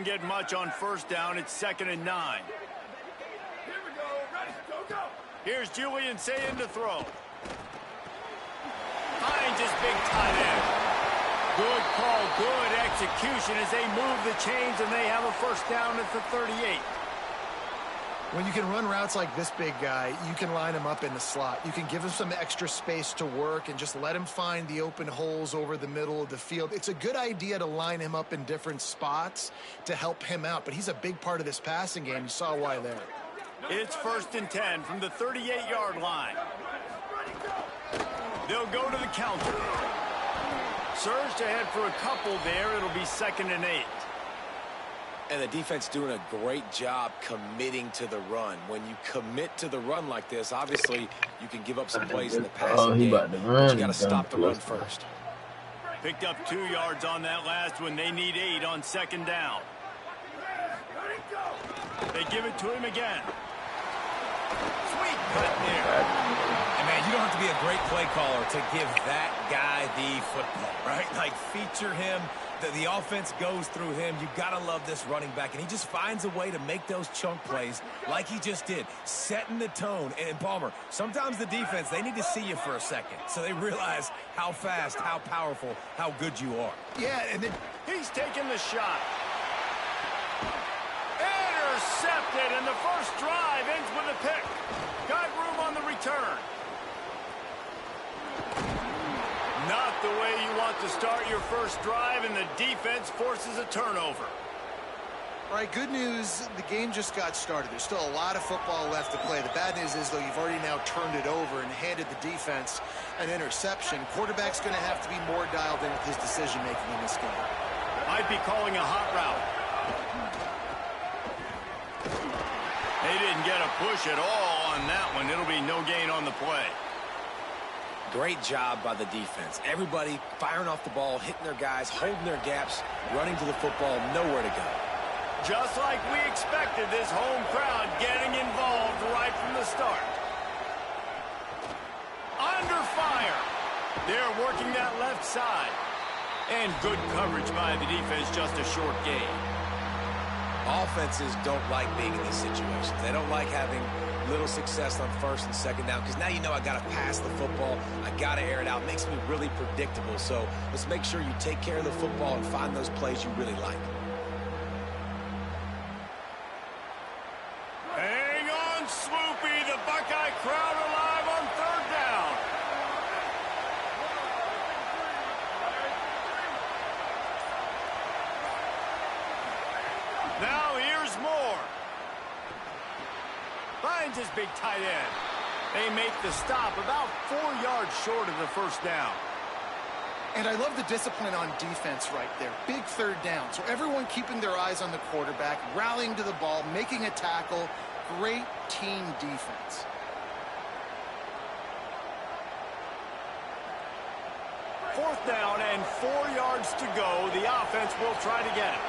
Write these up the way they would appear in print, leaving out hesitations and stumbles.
Get much on first down. It's 2nd and 9. Here we go. Ready, go. Here's Julian Sayin to throw. Finds his big tight end. Good call, good execution as they move the chains, and they have a first down at the 38. When you can run routes like this big guy, you can line him up in the slot. You can give him some extra space to work and just let him find the open holes over the middle of the field. It's a good idea to line him up in different spots to help him out, but he's a big part of this passing game. You saw why there. It's 1st and 10 from the 38-yard line. They'll go to the counter. Surged ahead for a couple there. It'll be 2nd and 8. And the defense doing a great job committing to the run. When you commit to the run like this, obviously you can give up some plays in the passing game, but you got to stop the run first. Picked up 2 yards on that last one. They need 8 on 2nd down. They give it to him again. Sweet cut there. And man, you don't have to be a great play caller to give that guy the football, right? Like, feature him. The offense goes through him. You got to love this running back, and he just finds a way to make those chunk plays like he just did, setting the tone. And Palmer, sometimes the defense, they need to see you for a second so they realize how fast, how powerful, how good you are. Yeah, and then he's taking the shot. Intercepted, and the first drive ends with a pick. Got room on the return. Not the way you want to start your first drive, and the defense forces a turnover. All right, good news, the game just got started. There's still a lot of football left to play. The bad news is, though, you've already now turned it over and handed the defense an interception. Quarterback's going to have to be more dialed in with his decision-making in this game. Might be calling a hot route. They didn't get a push at all on that one. It'll be no gain on the play. Great job by the defense. Everybody firing off the ball, hitting their guys, holding their gaps, running to the football, nowhere to go. Just like we expected, this home crowd getting involved right from the start. Under fire. They're working that left side. And good coverage by the defense, just a short gain. Offenses don't like being in these situations. They don't like having little success on 1st and 2nd down, because now you know I got to pass the football. I got to air it out. It makes me really predictable. So let's make sure you take care of the football and find those plays you really like. Hang on, Swoopy. The Buckeye crowd alive on 3rd down. Now here's Moore. Finds his big tight end. They make the stop about 4 yards short of the first down. And I love the discipline on defense right there. Big 3rd down. So everyone keeping their eyes on the quarterback, rallying to the ball, making a tackle. Great team defense. Fourth down and 4 yards to go. The offense will try to get it.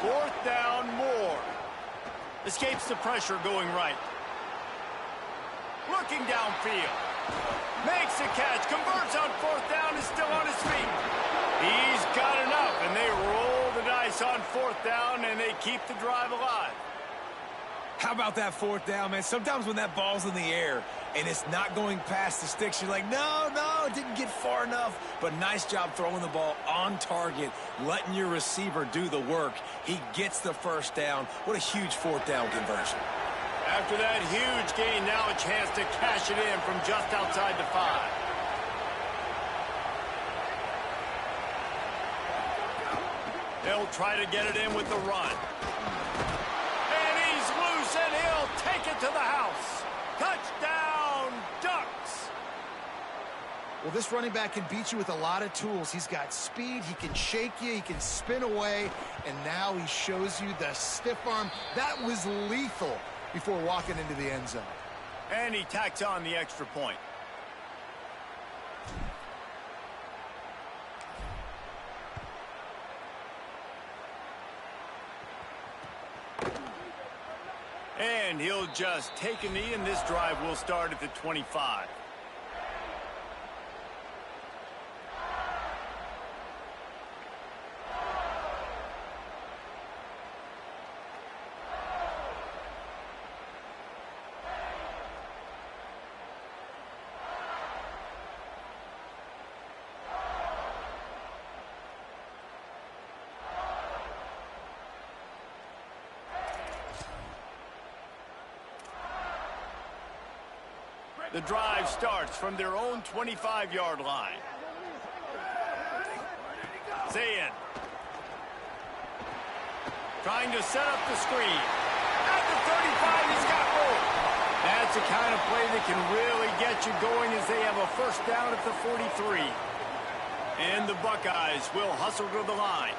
Fourth down, Moore. Escapes the pressure going right. Looking downfield. Makes a catch. Converts on 4th down. Is still on his feet. He's got enough, and they roll the dice on 4th down, and they keep the drive alive. How about that 4th down, man? Sometimes when that ball's in the air and it's not going past the sticks, you're like, no, it didn't get far enough. But nice job throwing the ball on target, letting your receiver do the work. He gets the first down. What a huge 4th down conversion. After that huge gain, now a chance to cash it in from just outside the 5. They'll try to get it in with the run. And he's loose, and he'll take it to the house. Touchdown, Ducks. Well, this running back can beat you with a lot of tools. He's got speed, he can shake you, he can spin away, and now he shows you the stiff arm. That was lethal before walking into the end zone. And he tacks on the extra point. And he'll just take a knee, and this drive will start at the 25. The drive starts from their own 25-yard line. Zayn trying to set up the screen. At the 35, he's got room. That's the kind of play that can really get you going as they have a first down at the 43. And the Buckeyes will hustle to the line.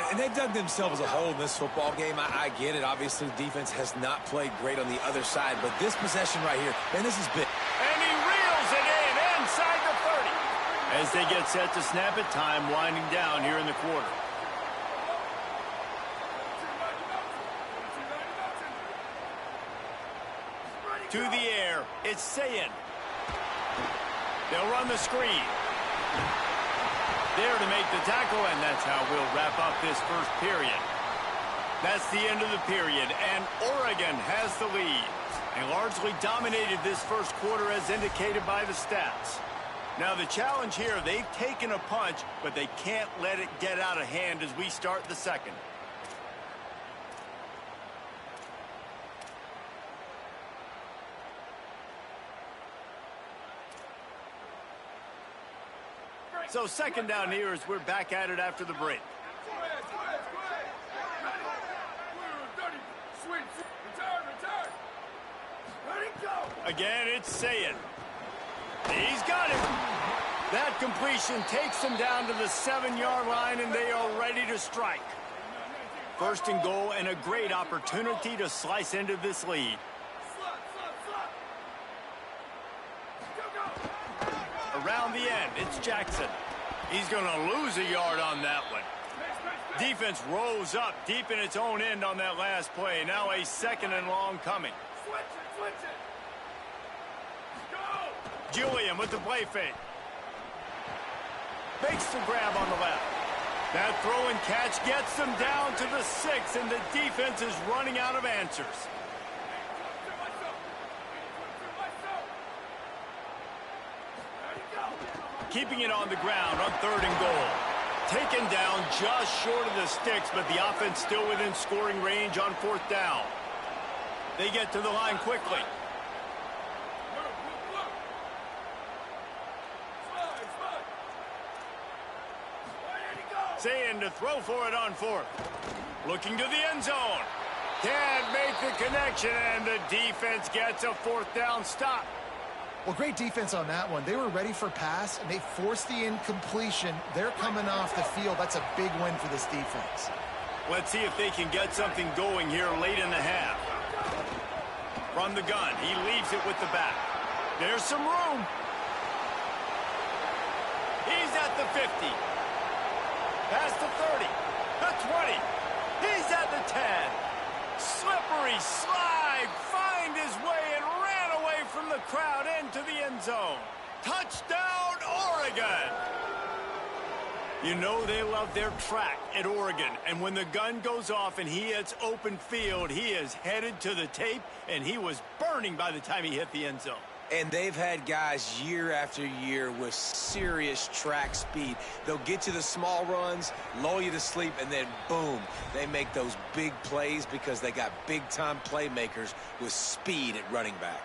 And they dug themselves a hole in this football game. I get it. Obviously, the defense has not played great on the other side. But this possession right here, man, this is big. And he reels it in inside the 30. As they get set to snap it, time winding down here in the quarter. To the air, it's Zayn. They'll run the screen. There to make the tackle, and that's how we'll wrap up this first period. That's the end of the period, and Oregon has the lead. They largely dominated this first quarter as indicated by the stats. Now the challenge here, they've taken a punch, but they can't let it get out of hand as we start the second. So second down here as we're back at it after the break. Again, it's Zayn. He's got it. That completion takes them down to the 7-yard line, and they are ready to strike. First and goal, and a great opportunity to slice into this lead. Around the end, it's Jackson. He's going to lose a yard on that one. Defense rose up deep in its own end on that last play. Now a second and long coming. Julian with the play fake. Makes the grab on the left. That throw and catch gets them down to the 6, and the defense is running out of answers. Keeping it on the ground on third and goal. Taken down just short of the sticks, but the offense still within scoring range on fourth down. They get to the line quickly. Zayn to throw for it on fourth. Looking to the end zone. Can't make the connection, and the defense gets a fourth down stop. Well, great defense on that one. They were ready for pass, and they forced the incompletion. They're coming off the field. That's a big win for this defense. Let's see if they can get something going here late in the half. From the gun, he leaves it with the back. There's some room. He's at the 50. Past the 30. The 20. He's at the 10. Slippery slide. Find his way and ran away from the crowd into the end zone. Touchdown, Oregon! You know they love their track at Oregon, and when the gun goes off and he hits open field, he is headed to the tape, and he was burning by the time he hit the end zone. And they've had guys year after year with serious track speed. They'll get you the small runs, lull you to sleep, and then boom, they make those big plays because they got big-time playmakers with speed at running back.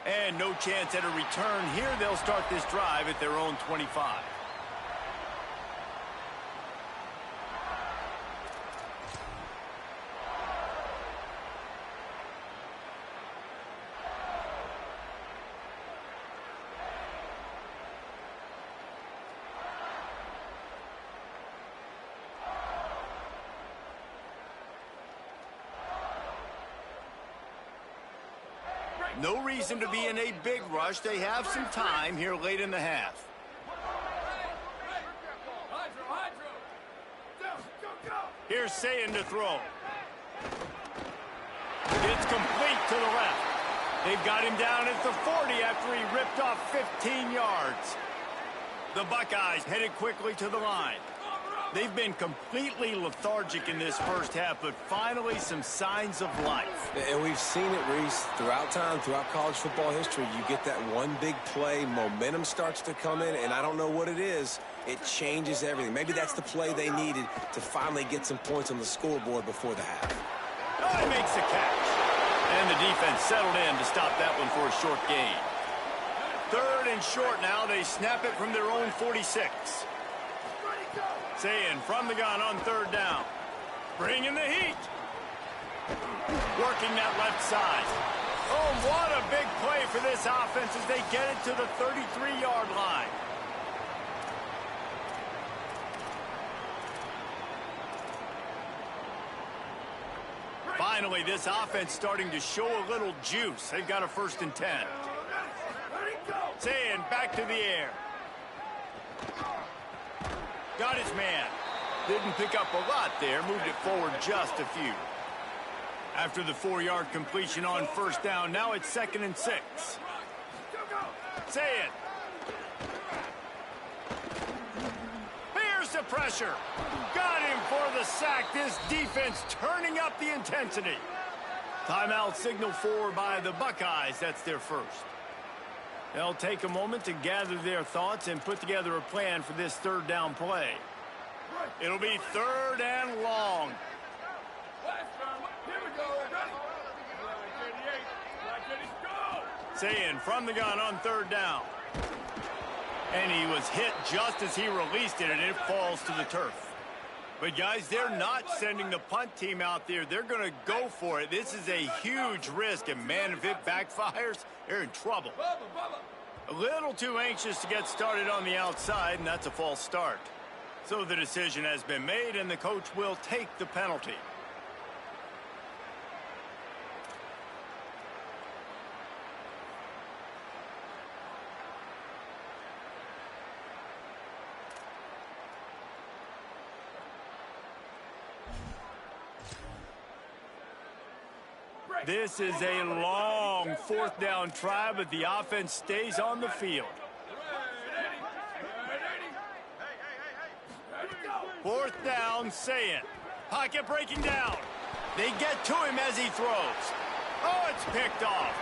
And no chance at a return here. They'll start this drive at their own 25. No reason to be in a big rush. They have some time here late in the half. Here's Sayin to throw. It's complete to the left. They've got him down at the 40 after he ripped off 15 yards. The Buckeyes headed quickly to the line. They've been completely lethargic in this first half, but finally some signs of life. And we've seen it, Reese, throughout time, throughout college football history. You get that one big play, momentum starts to come in, and I don't know what it is. It changes everything. Maybe that's the play they needed to finally get some points on the scoreboard before the half. Oh, he makes the catch. And the defense settled in to stop that one for a short gain. 3rd and short now. They snap it from their own 46. Sayin from the gun on 3rd down. Bringing the heat. Working that left side. Oh, what a big play for this offense as they get it to the 33-yard line. Finally, this offense starting to show a little juice. They've got a 1st and 10. Sayin back to the air. Got his man. Didn't pick up a lot there. Moved it forward just a few. After the 4-yard completion on 1st down, now it's 2nd and 6. Sayin. Here's the pressure. Got him for the sack. This defense turning up the intensity. Timeout signal for by the Buckeyes. That's their first. They'll take a moment to gather their thoughts and put together a plan for this 3rd down play. It'll be 3rd and long. Sayin from the gun on 3rd down. And he was hit just as he released it, and it falls to the turf. But, guys, they're not sending the punt team out there. They're going to go for it. This is a huge risk, and, man, if it backfires, they're in trouble. A little too anxious to get started on the outside, and that's a false start. So the decision has been made, and the coach will take the penalty. This is a long 4th down try, but the offense stays on the field. 4th down, Sayin. Pocket breaking down. They get to him as he throws. Oh, it's picked off.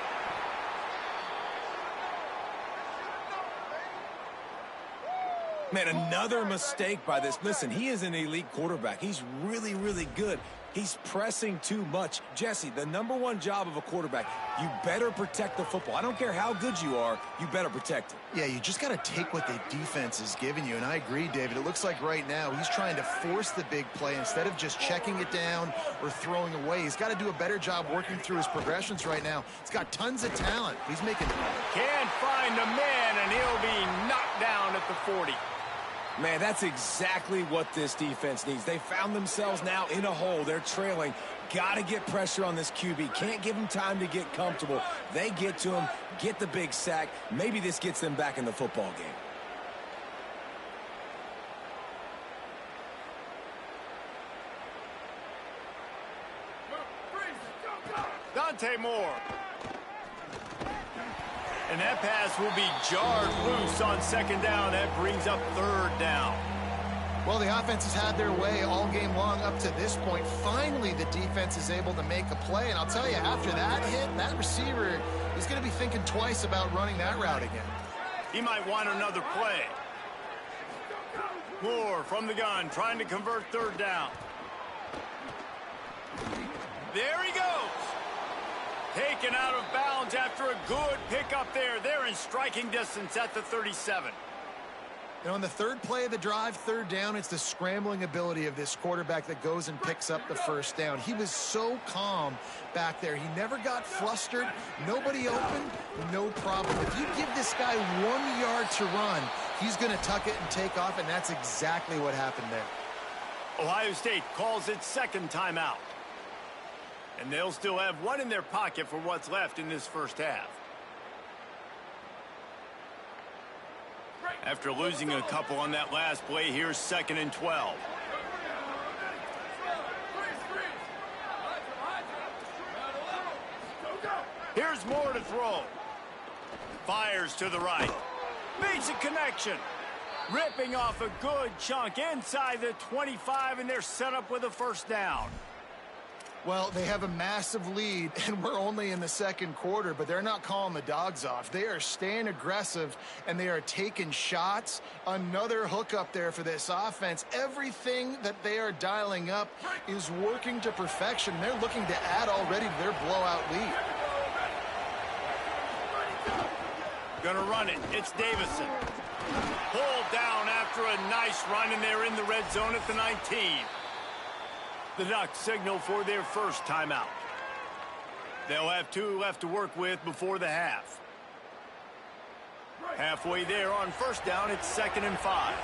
Man, another mistake by this. Listen, he is an elite quarterback. He's really, really good. He's pressing too much. Jesse, the #1 job of a quarterback, you better protect the football. I don't care how good you are, you better protect it. Yeah, you just got to take what the defense is giving you, and I agree, David. It looks like right now he's trying to force the big play instead of just checking it down or throwing away. He's got to do a better job working through his progressions right now. He's got tons of talent. He's making... Can't find the man, and he'll be knocked down at the 40. Man, that's exactly what this defense needs. They found themselves now in a hole. They're trailing. Got to get pressure on this QB. Can't give him time to get comfortable. They get to him, get the big sack. Maybe this gets them back in the football game. Dante Moore. And that pass will be jarred loose on 2nd down. That brings up 3rd down. Well, the offense has had their way all game long up to this point. Finally, the defense is able to make a play. And I'll tell you, after that hit, that receiver is going to be thinking twice about running that route again. He might want another play. Moore from the gun, trying to convert 3rd down. There he goes. Taken out of bounds after a good pickup there. They're in striking distance at the 37. And on the 3rd play of the drive, 3rd down, it's the scrambling ability of this quarterback that goes and picks up the 1st down. He was so calm back there. He never got flustered. Nobody open, no problem. If you give this guy 1 yard to run, he's going to tuck it and take off, and that's exactly what happened there. Ohio State calls its 2nd timeout. And they'll still have one in their pocket for what's left in this first half. After losing a couple on that last play, here's 2nd and 12. Here's Moore to throw. Fires to the right. Makes a connection. Ripping off a good chunk inside the 25, and they're set up with a first down. Well, they have a massive lead, and we're only in the second quarter, but they're not calling the dogs off. They are staying aggressive, and they are taking shots. Another hook up there for this offense. Everything that they are dialing up is working to perfection. They're looking to add already to their blowout lead. Gonna run it. It's Davison. Pulled down after a nice run, and they're in the red zone at the 19. The Ducks signal for their first timeout. They'll have 2 left to work with before the half. Halfway there on first down, it's 2nd and 5.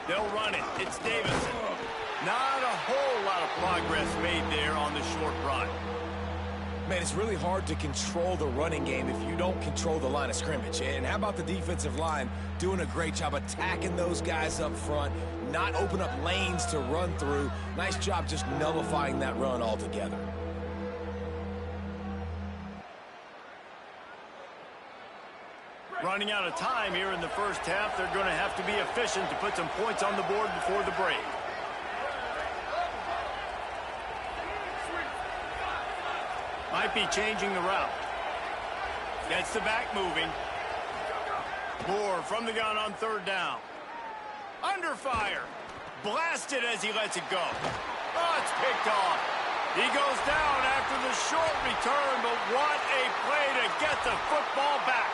They'll run it. It's Davison. Not a whole lot of progress made there on the short run. Man, it's really hard to control the running game if you don't control the line of scrimmage. And how about the defensive line doing a great job attacking those guys up front, not open up lanes to run through. Nice job just nullifying that run altogether. Running out of time here in the first half, they're going to have to be efficient to put some points on the board before the break. Might be changing the route. Gets the back moving. Moore from the gun on third down. Under fire. Blasted as he lets it go. Oh, it's picked off. He goes down after the short return, but what a play to get the football back.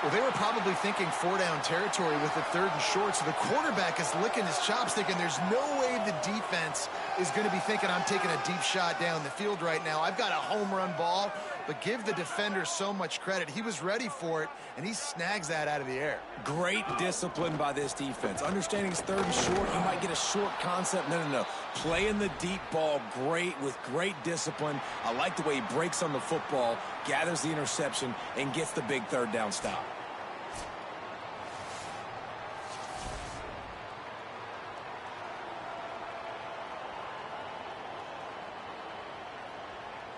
Well, they were probably thinking 4-down territory with the 3rd and short, so the quarterback is licking his chops thinking there's no way the defense is going to be thinking I'm taking a deep shot down the field right now. I've got a home run ball, but give the defender so much credit. He was ready for it, and he snags that out of the air. Great discipline by this defense. Understanding it's 3rd and short, you might get a short concept. No. Playing the deep ball great with great discipline. I like the way he breaks on the football, gathers the interception, and gets the big 3rd down stop.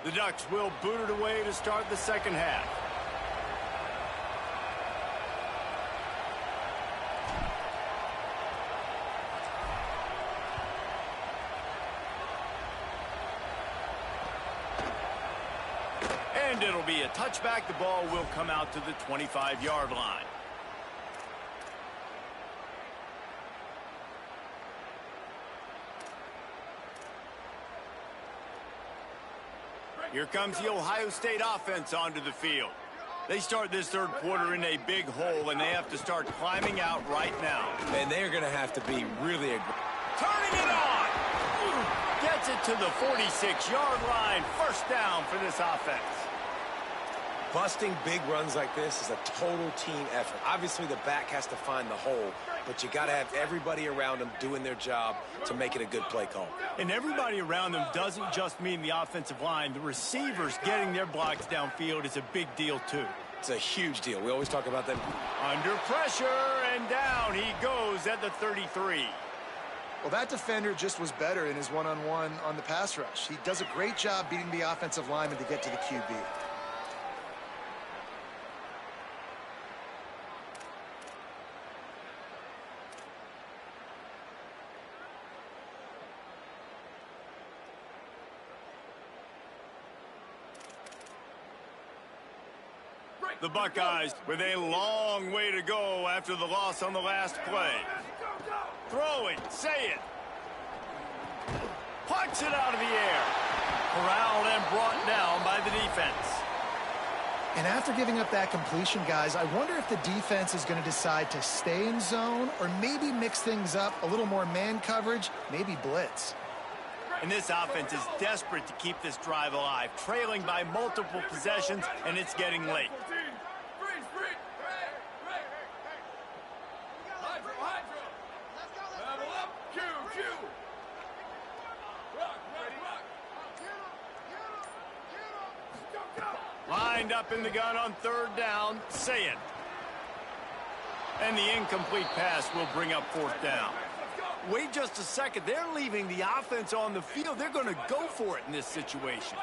The Ducks will boot it away to start the second half. And it'll be a touchback. The ball will come out to the 25-yard line. Here comes the Ohio State offense onto the field. They start this third quarter in a big hole, and they have to start climbing out right now. And they are going to have to be really aggressive. Turning it on! Gets it to the 46-yard line. First down for this offense. Busting big runs like this is a total team effort. Obviously, the back has to find the hole, but you got to have everybody around them doing their job to make it a good play call. And everybody around them doesn't just mean the offensive line. The receivers getting their blocks downfield is a big deal, too. It's a huge deal. We always talk about them. Under pressure, and down he goes at the 33. Well, that defender just was better in his one-on-one on the pass rush. He does a great job beating the offensive lineman to get to the QB. The Buckeyes with a long way to go after the loss on the last play. Throwing, say it. Punch it out of the air. Corralled and brought down by the defense. And after giving up that completion, guys, I wonder if the defense is going to decide to stay in zone or maybe mix things up, a little more man coverage, maybe blitz. And this offense is desperate to keep this drive alive, trailing by multiple possessions, and it's getting late. Lined up in the gun on third down, Sayin. And the incomplete pass will bring up fourth down. Wait just a second. They're leaving the offense on the field. They're going to go for it in this situation.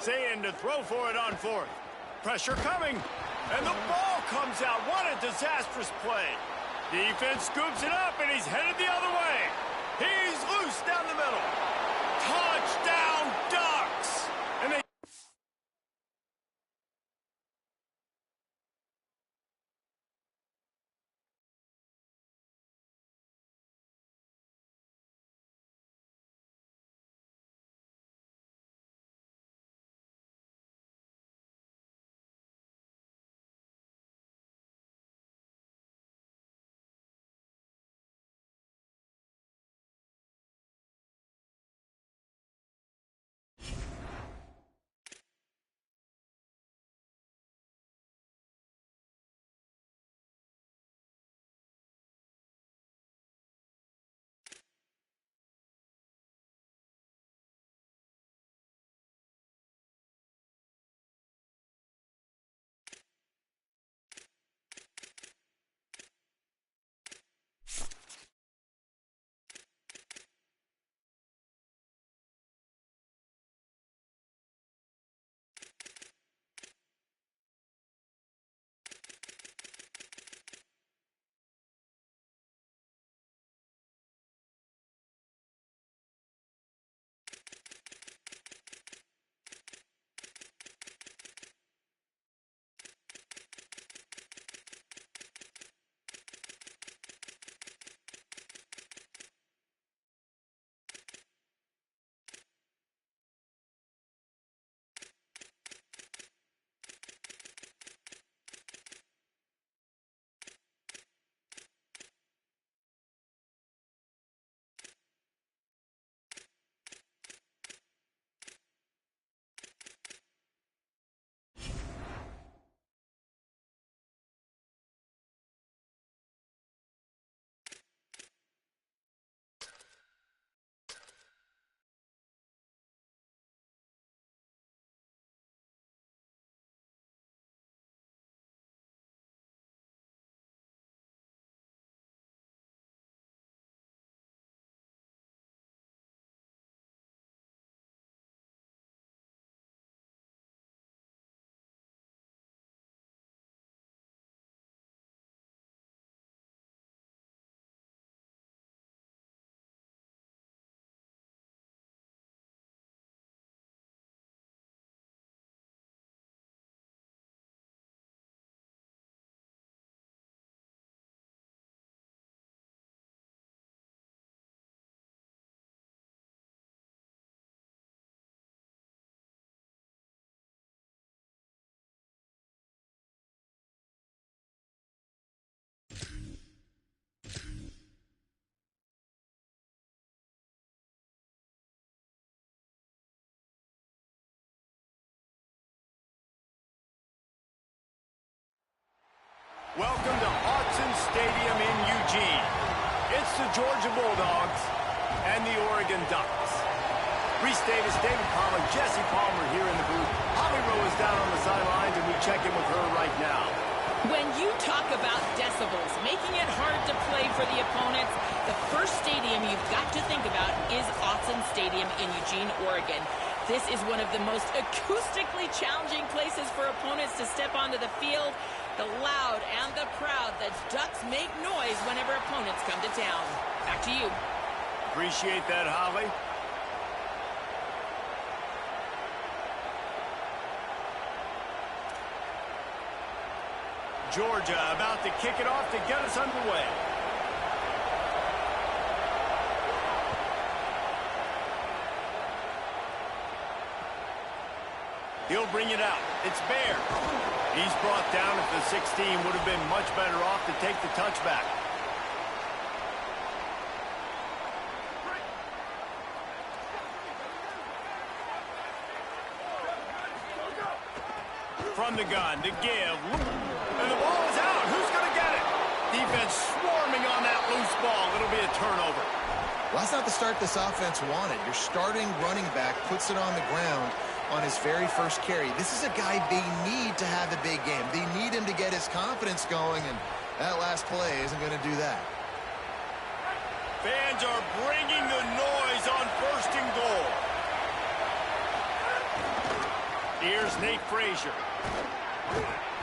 Sayin to throw for it on fourth. Pressure coming. And the ball comes out. What a disastrous play. Defense scoops it up, and he's headed the other way. He's loose down the middle. Touchdown, Ducks! And they... Welcome to Autzen Stadium in Eugene. It's the Georgia Bulldogs and the Oregon Ducks. Reese Davis, David Palmer, Jesse Palmer here in the booth. Holly Rowe is down on the sidelines, and we check in with her right now. When you talk about decibels, making it hard to play for the opponents, the first stadium you've got to think about is Autzen Stadium in Eugene, Oregon. This is one of the most acoustically challenging places for opponents to step onto the field. The loud and the proud, the Ducks make noise whenever opponents come to town. Back to you. Appreciate that, Holly. Georgia about to kick it off to get us underway. He'll bring it out. It's Bear. He's brought down at the 16. Would have been much better off to take the touchback. From the gun to give. And the ball is out. Who's going to get it? Defense swarming on that loose ball. It'll be a turnover. Well, that's not the start this offense wanted. Your starting running back puts it on the ground on his very first carry. This is a guy they need to have a big game. They need him to get his confidence going, and that last play isn't going to do that. Fans are bringing the noise on 1st and goal. Here's Nate Frazier.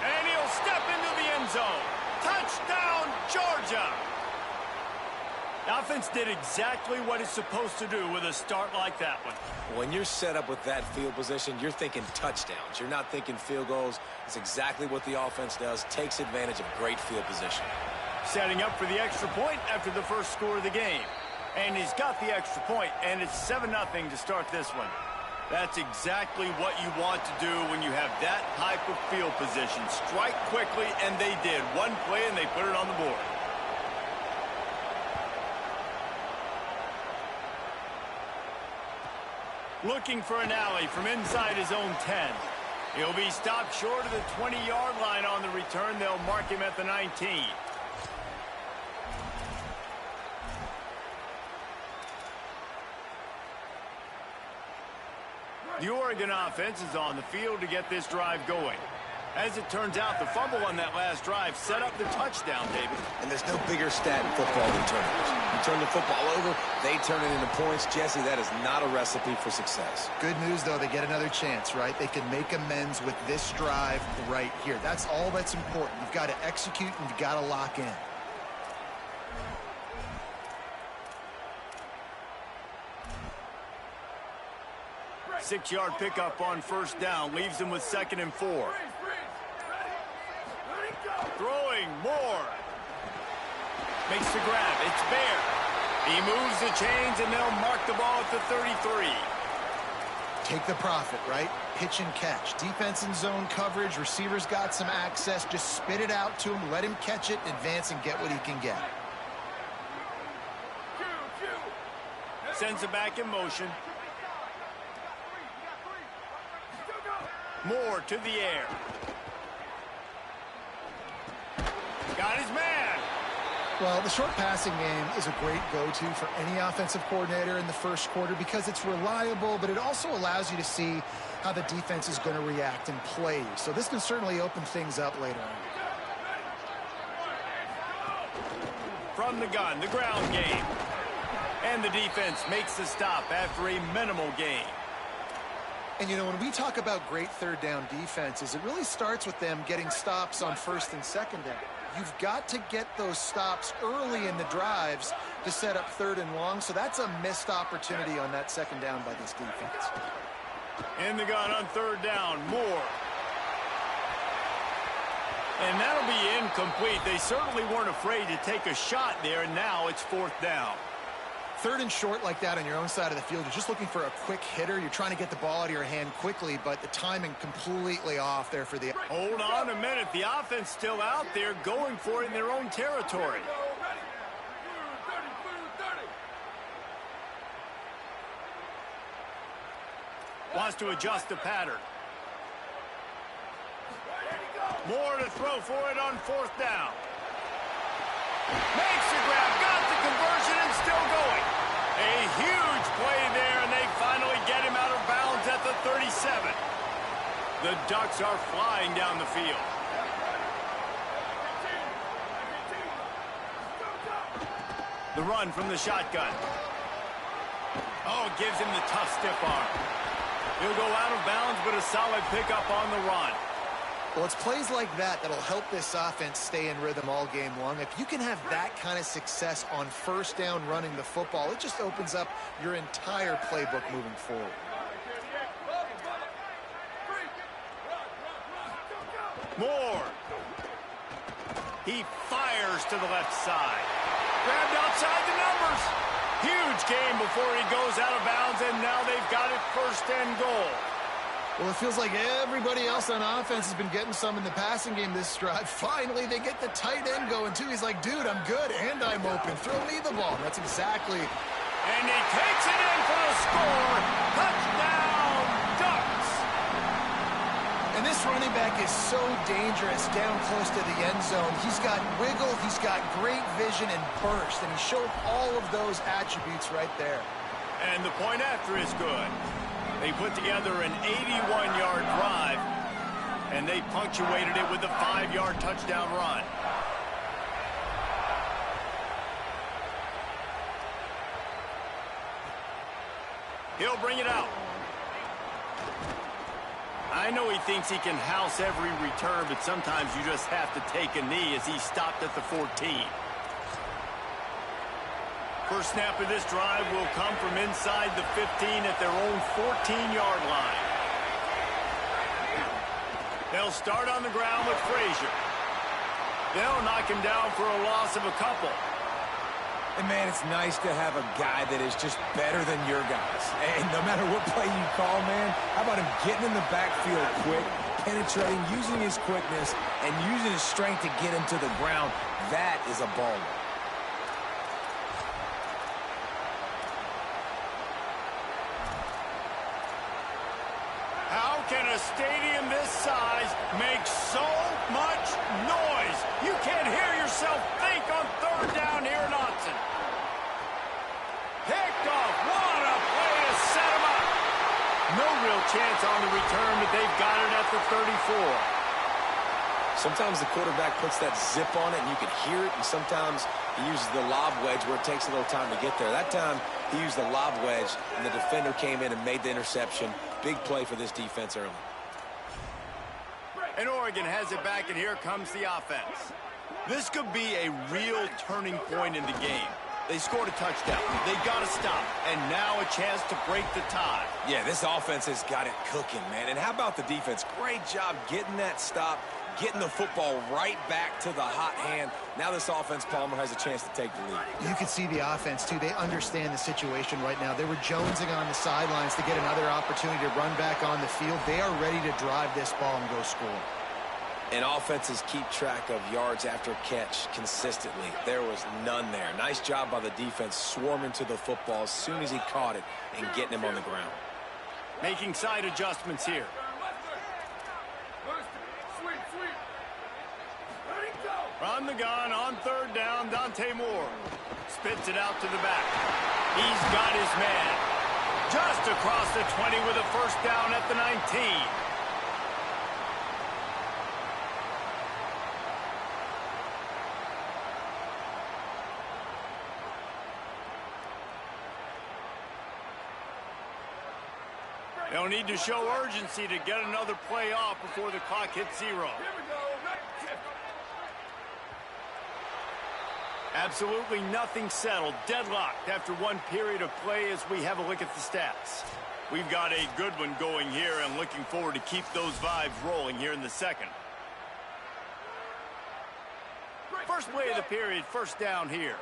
And he'll step into the end zone. Touchdown, Georgia! The offense did exactly what it's supposed to do with a start like that one. When you're set up with that field position, you're thinking touchdowns. You're not thinking field goals. It's exactly what the offense does. Takes advantage of great field position. Setting up for the extra point after the first score of the game. And he's got the extra point, and it's 7-0 to start this one. That's exactly what you want to do when you have that type of field position. Strike quickly, and they did. One play, and they put it on the board. Looking for an alley from inside his own 10. He'll be stopped short of the 20-yard line on the return. They'll mark him at the 19. The Oregon offense is on the field to get this drive going. As it turns out, the fumble on that last drive set up the touchdown, David. And there's no bigger stat in football than turnovers. You turn the football over, they turn it into points. Jesse, that is not a recipe for success. Good news, though, they get another chance, right? They can make amends with this drive right here. That's all that's important. You've got to execute and you've got to lock in. Six-yard pickup on 1st down. Leaves him with 2nd and 4. Throwing more. Makes the grab. It's Bear. He moves the chains, and they'll mark the ball at the 33. Take the profit, right? Pitch and catch. Defense in zone coverage. Receivers got some access. Just spit it out to him. Let him catch it, advance, and get what he can get. Sends it back in motion. Moore to the air. Got his man. Well, the short passing game is a great go-to for any offensive coordinator in the first quarter because it's reliable, but it also allows you to see how the defense is going to react and play. So this can certainly open things up later on. From the gun, the ground game. And the defense makes the stop after a minimal gain. And, you know, when we talk about great third down defenses, it really starts with them getting stops on 1st and 2nd down. You've got to get those stops early in the drives to set up 3rd and long, so that's a missed opportunity on that 2nd down by this defense. In the gun on 3rd down, Moore. And that'll be incomplete. They certainly weren't afraid to take a shot there, and now it's 4th down. 3rd and short like that on your own side of the field, you're just looking for a quick hitter. You're trying to get the ball out of your hand quickly, but the timing completely off there for the... Hold on a minute. The offense still out there going for it in their own territory. Wants to adjust the pattern. More to throw for it on 4th down. Makes the grab, got the conversion, and still going. A huge play there, and they finally get him out of bounds at the 37. The Ducks are flying down the field. The run from the shotgun. Oh, gives him the tough stiff arm. He'll go out of bounds, but a solid pickup on the run. Well, it's plays like that that'll help this offense stay in rhythm all game long. If you can have that kind of success on 1st down running the football, it just opens up your entire playbook moving forward. Moore. He fires to the left side. Grabbed outside the numbers. Huge game before he goes out of bounds, and now they've got it 1st and goal. Well, it feels like everybody else on offense has been getting some in the passing game this drive. Finally, they get the tight end going, too. He's like, dude, I'm good, and I'm open. Throw me the ball. That's exactly. And he takes it in for the score. Touchdown, Ducks. And this running back is so dangerous down close to the end zone. He's got wiggle, he's got great vision and burst, and he showed all of those attributes right there. And the point after is good. They put together an 81-yard drive, and they punctuated it with a 5-yard touchdown run. He'll bring it out. I know he thinks he can house every return, but sometimes you just have to take a knee as he stopped at the 14. First snap of this drive will come from inside the 15 at their own 14-yard line. They'll start on the ground with Frazier. They'll knock him down for a loss of a couple. And, man, it's nice to have a guy that is just better than your guys. And no matter what play you call, man, how about him getting in the backfield quick, penetrating, using his quickness, and using his strength to get him to the ground? That is a baller. How can a stadium this size make so much noise? You can't hear yourself think on third down here in Autzen. Picked off. What a play to set him up. No real chance on the return, but they've got it at the 34. Sometimes the quarterback puts that zip on it and you can hear it, and sometimes he uses the lob wedge where it takes a little time to get there. That time he used the lob wedge and the defender came in and made the interception. Big play for this defense early. And Oregon has it back, and here comes the offense. This could be a real turning point in the game. They scored a touchdown. They got to stop. And now a chance to break the tie. Yeah, this offense has got it cooking, man. And how about the defense? Great job getting that stop, getting the football right back to the hot hand. Now this offense, Palmer, has a chance to take the lead. You can see the offense, too. They understand the situation right now. They were jonesing on the sidelines to get another opportunity to run back on the field. They are ready to drive this ball and go score. And offenses keep track of yards after catch consistently. There was none there. Nice job by the defense swarming to the football as soon as he caught it and getting him on the ground. Making side adjustments here. Run the gun on third down. Dante Moore spits it out to the back. He's got his man just across the 20 with a first down at the 19. They'll need to show urgency to get another play off before the clock hits 0. Absolutely nothing settled. Deadlocked after one period of play as we have a look at the stats. We've got a good one going here and looking forward to keep those vibes rolling here in the second. First play of the period, first down here.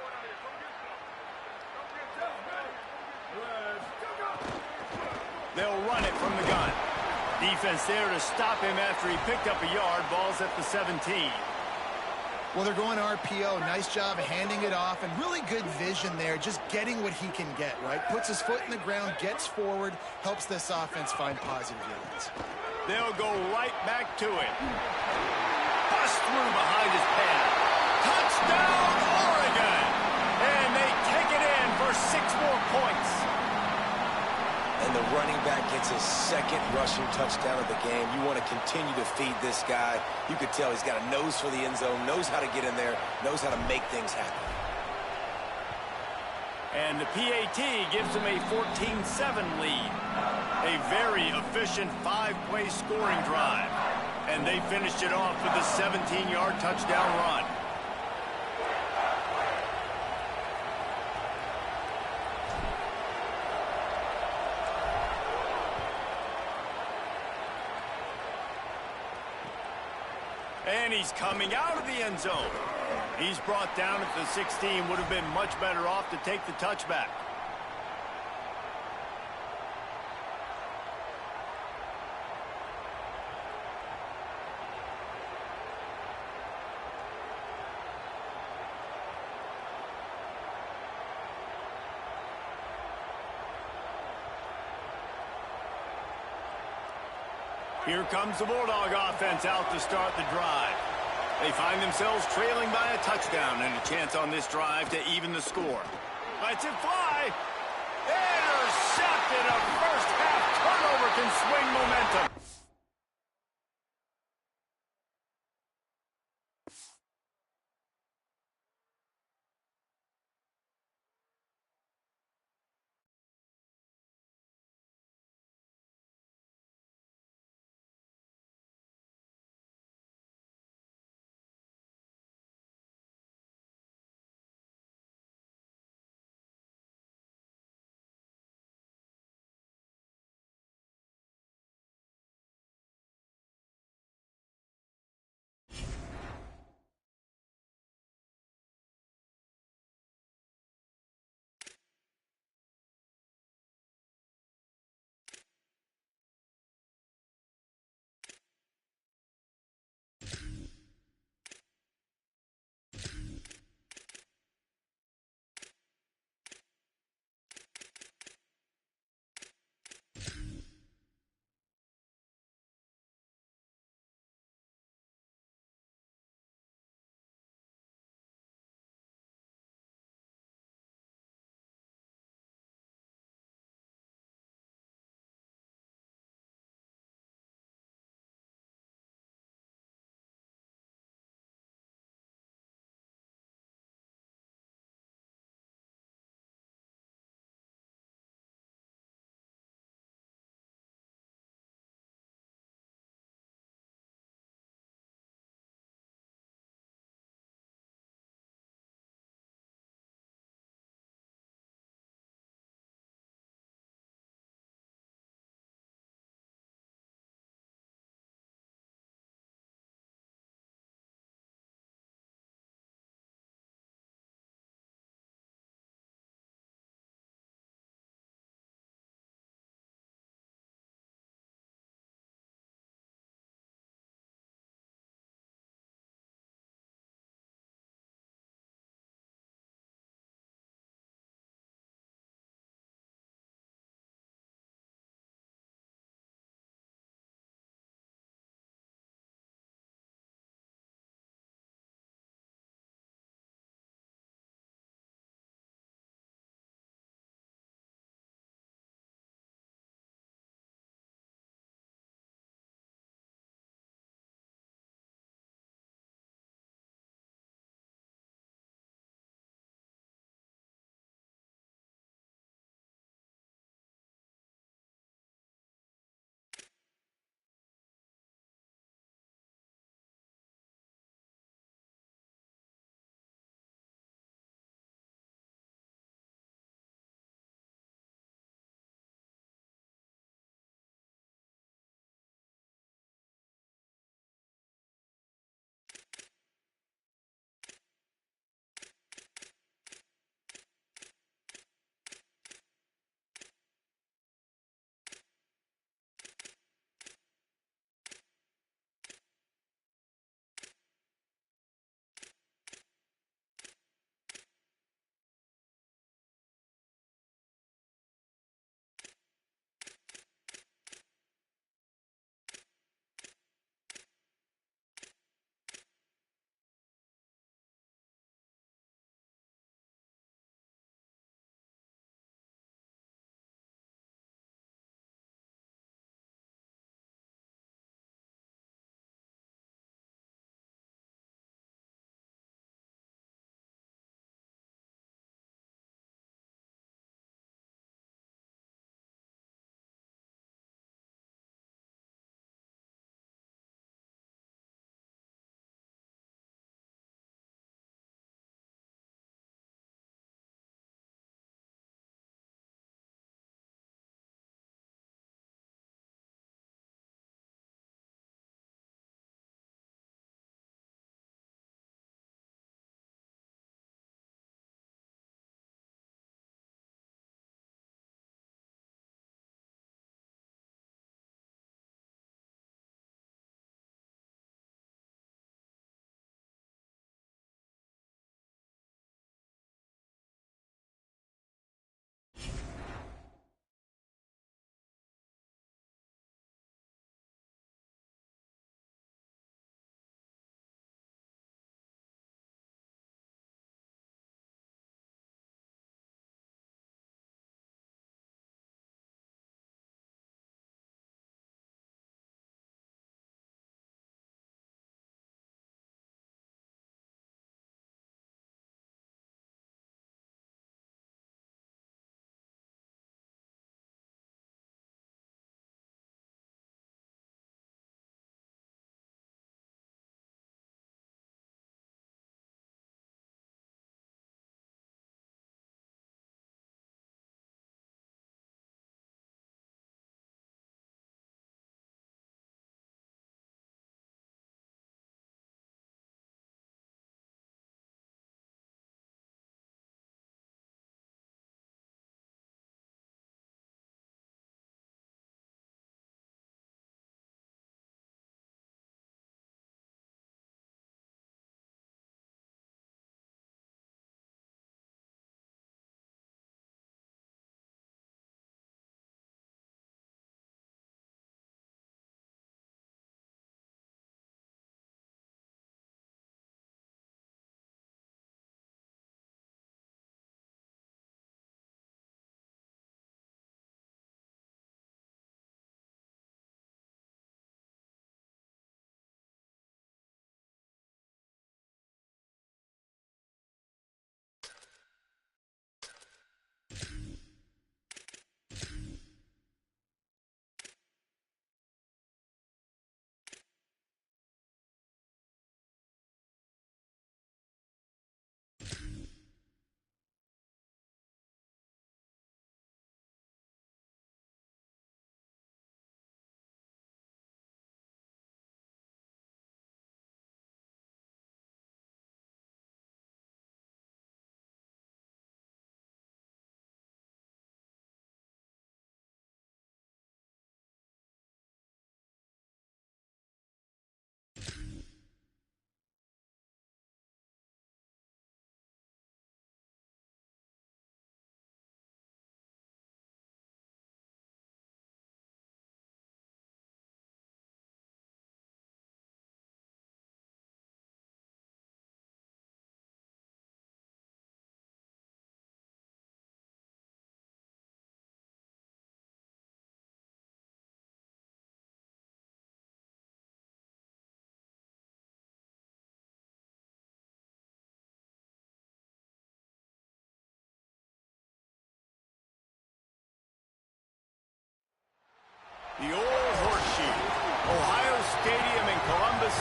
They'll run it from the gun. Defense there to stop him after he picked up a yard. Ball's at the 17. Well, they're going RPO. Nice job handing it off, and really good vision there, just getting what he can get, right? Puts his foot in the ground, gets forward, helps this offense find positive yards. They'll go right back to it. Bust through behind his pad. Touchdown, Oregon! And they take it in for 6 more points. And the running back gets his second rushing touchdown of the game. You want to continue to feed this guy. You could tell he's got a nose for the end zone, knows how to get in there, knows how to make things happen. And the PAT gives him a 14-7 lead. A very efficient 5-play scoring drive. And they finished it off with a 17-yard touchdown run. And he's coming out of the end zone. He's brought down at the 16. Would have been much better off to take the touchback. Here comes the Bulldog offense out to start the drive. They find themselves trailing by a touchdown and a chance on this drive to even the score. Lets it fly. Intercepted. A first half turnover can swing momentum.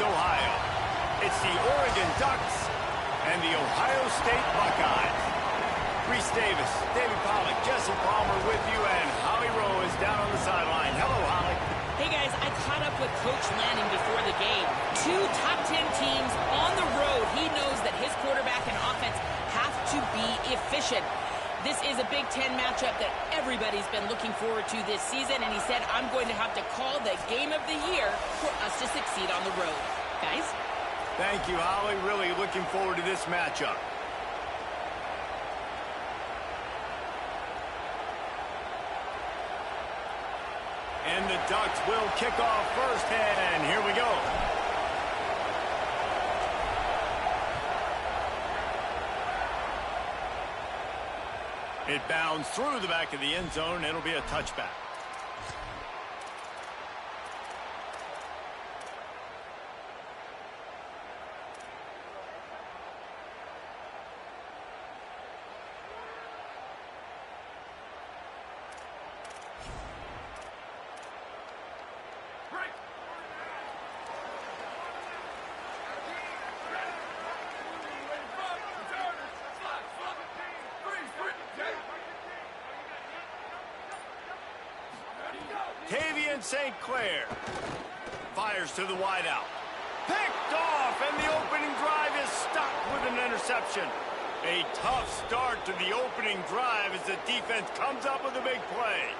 Ohio. It's the Oregon Ducks and the Ohio State Buckeyes. Reese Davis, David Pollack, Jesse Palmer with you, and Holly Rowe is down on the sideline. Hello, Holly. Hey, guys, I caught up with Coach Lanning before the game. 2 top 10 teams on the road. He knows that his quarterback and offense have to be efficient. This is a Big Ten matchup that everybody's been looking forward to this season, and he said, I'm going to have to call the game of the year for us to succeed on the road. Guys? Thank you, Holly. Really looking forward to this matchup. And the Ducks will kick off first, and here we go. It bounds through the back of the end zone. It'll be a touchback. Tavian St. Clair fires to the wideout. Picked off, and the opening drive is stopped with an interception. A tough start to the opening drive as the defense comes up with a big play.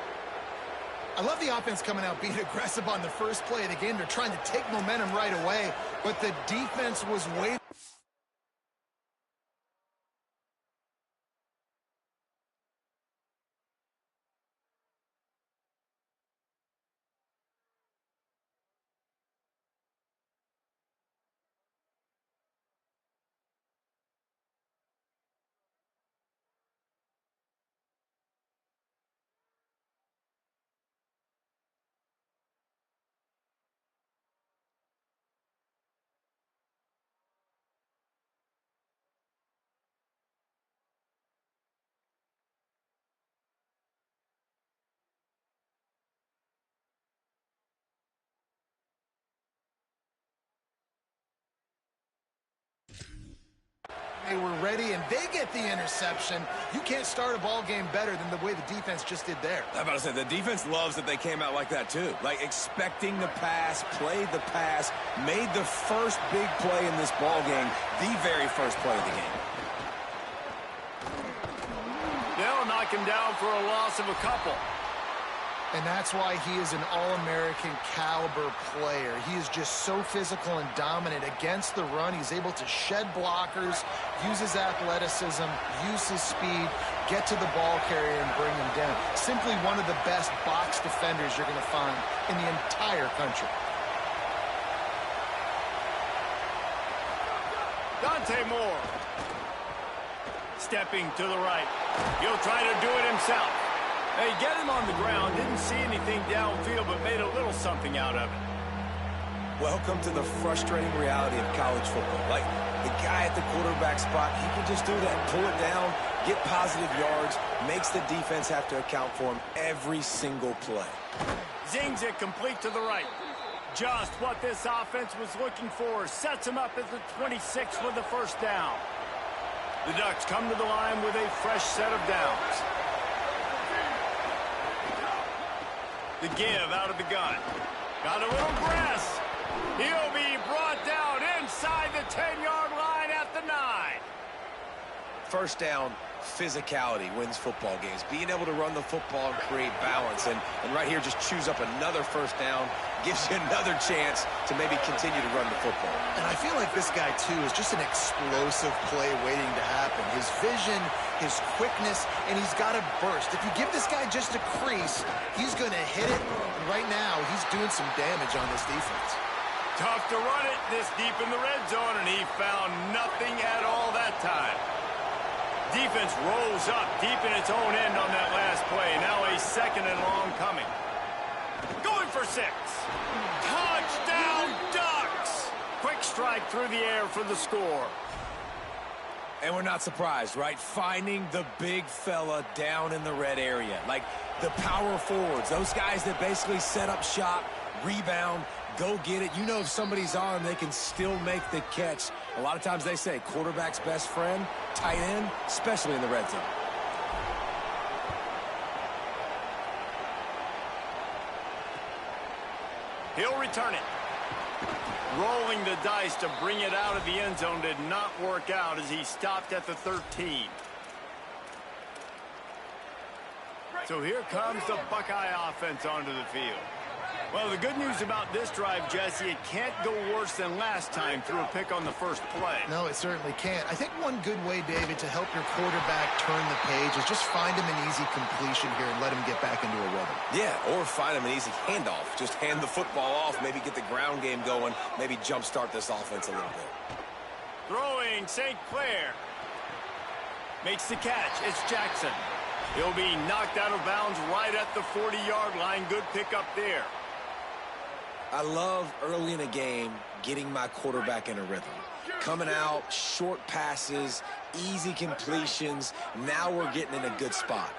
I love the offense coming out, being aggressive on the first play of the game. They're trying to take momentum right away, but the defense was waiting. They were ready, and they get the interception. You can't start a ball game better than the way the defense just did there. I'm about to say, the defense loves that they came out like that, too. Like, expecting the pass, played the pass, made the first big play in this ball game, the very first play of the game. They'll knock him down for a loss of a couple. And that's why he is an All-American caliber player. He is just so physical and dominant against the run. He's able to shed blockers, use his athleticism, use his speed, get to the ball carrier and bring him down. Simply one of the best box defenders you're going to find in the entire country. Dante Moore. Stepping to the right. He'll try to do it himself. They get him on the ground, didn't see anything downfield, but made a little something out of it. Welcome to the frustrating reality of college football. Like, the guy at the quarterback spot, he can just do that, pull it down, get positive yards, makes the defense have to account for him every single play. Zings it complete to the right. Just what this offense was looking for. Sets him up at the 26 with the first down. The Ducks come to the line with a fresh set of downs. The give out of the gun. Got a little grass. He'll be brought down inside the 10-yard line at the 9. First down, physicality wins football games. Being able to run the football and create balance. And right here, just choose up another first down. Gives you another chance to maybe continue to run the football. And I feel like this guy, too, is just an explosive play waiting to happen. His vision, his quickness, and he's got a burst. If you give this guy just a crease, he's going to hit it. And right now, he's doing some damage on this defense. Tough to run it this deep in the red zone, and he found nothing at all that time. Defense rolls up deep in its own end on that last play. Now a second and long coming. Going for 6. Touchdown, Ducks! Quick strike through the air for the score. And we're not surprised, right? Finding the big fella down in the red area. Like the power forwards, those guys that basically set up shop, rebound, go get it. You know if somebody's on, they can still make the catch. A lot of times they say quarterback's best friend, tight end, especially in the red zone. He'll return it. Rolling the dice to bring it out of the end zone did not work out as he stopped at the 13. So here comes the Buckeye offense onto the field. Well, the good news about this drive, Jesse, it can't go worse than last time through a pick on the first play. No, it certainly can't. I think one good way, David, to help your quarterback turn the page is just find him an easy completion here and let him get back into a rhythm. Yeah, or find him an easy handoff. Just hand the football off, maybe get the ground game going, maybe jumpstart this offense a little bit. Throwing St. Clair. Makes the catch. It's Jackson. He'll be knocked out of bounds right at the 40-yard line. Good pickup there. I love early in a game getting my quarterback in a rhythm. Coming out, short passes, easy completions. Now we're getting in a good spot.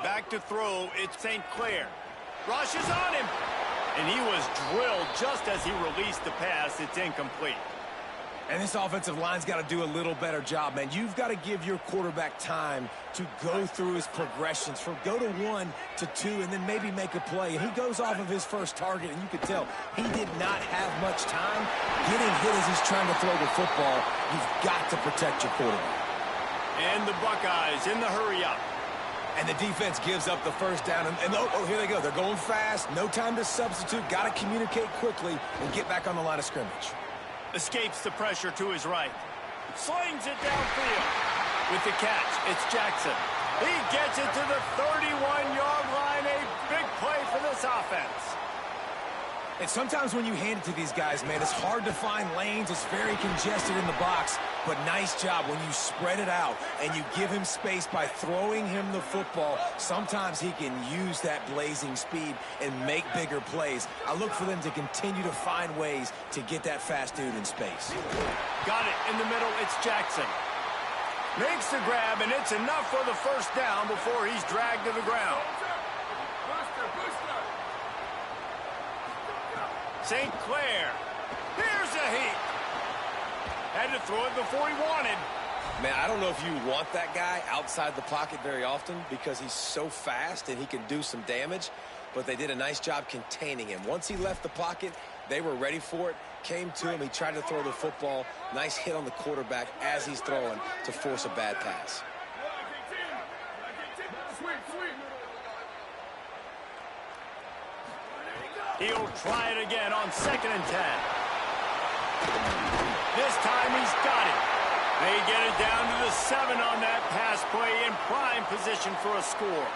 Back to throw, it's St. Clair. Rush is on him. And he was drilled just as he released the pass. It's incomplete. And this offensive line's got to do a little better job, man. You've got to give your quarterback time to go through his progressions from go to 1 to 2 and then maybe make a play. And he goes off of his first target, and you can tell he did not have much time getting hit as he's trying to throw the football. You've got to protect your quarterback. And the Buckeyes in the hurry up. And the defense gives up the first down. And oh, here they go. They're going fast. No time to substitute. Got to communicate quickly and get back on the line of scrimmage. Escapes the pressure to his right. Slings it downfield. With the catch, it's Jackson. He gets it to the 31-yard line. A big play for this offense. And sometimes when you hand it to these guys, man, it's hard to find lanes. It's very congested in the box. But nice job when you spread it out and you give him space by throwing him the football. Sometimes he can use that blazing speed and make bigger plays. I look for them to continue to find ways to get that fast dude in space. Got it in the middle. It's Jackson. Makes the grab, and it's enough for the first down before he's dragged to the ground. St. Clair. Here's a heat. Had to throw it before he wanted. Man, I don't know if you want that guy outside the pocket very often because he's so fast and he can do some damage, but they did a nice job containing him. Once he left the pocket, they were ready for it, came to him, he tried to throw the football. Nice hit on the quarterback as he's throwing to force a bad pass. He'll try it again on 2nd and 10. This time he's got it. They get it down to the 7 on that pass play in prime position for a score.